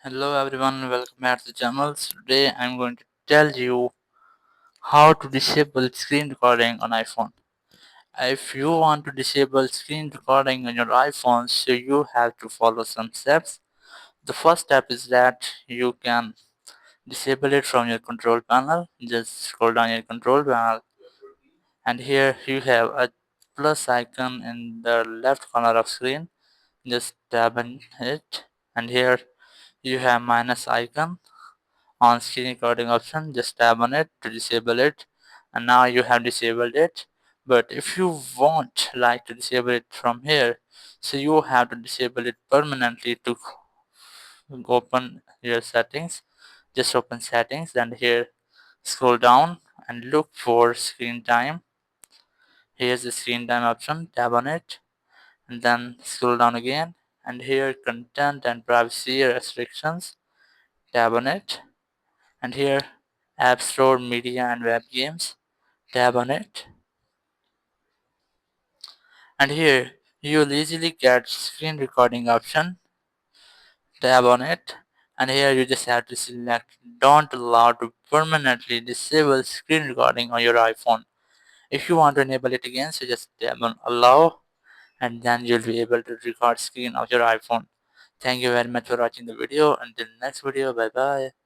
Hello everyone, welcome back to the channel. Today I'm going to tell you how to disable screen recording on iPhone. If you want to disable screen recording on your iPhone, so you have to follow some steps. The first step is that you can disable it from your control panel. Just scroll down your control panel and here you have a plus icon in the left corner of screen. Just tap on it and here you have minus icon on screen recording option. Just tap on it to disable it and now you have disabled it. But if you want like to disable it from here, so you have to disable it permanently. To open your settings, just open settings and here scroll down and look for screen time. Here's the screen time option, tap on it and then scroll down again and here content and privacy restrictions, tap on it and here App Store, Media and Web Games, tap on it and here you will easily get screen recording option, tap on it and here you just have to select don't allow to permanently disable screen recording on your iPhone. If you want to enable it again, so just tap on allow and then you'll be able to record screen of your iPhone. Thank you very much for watching the video. Until next video, bye bye.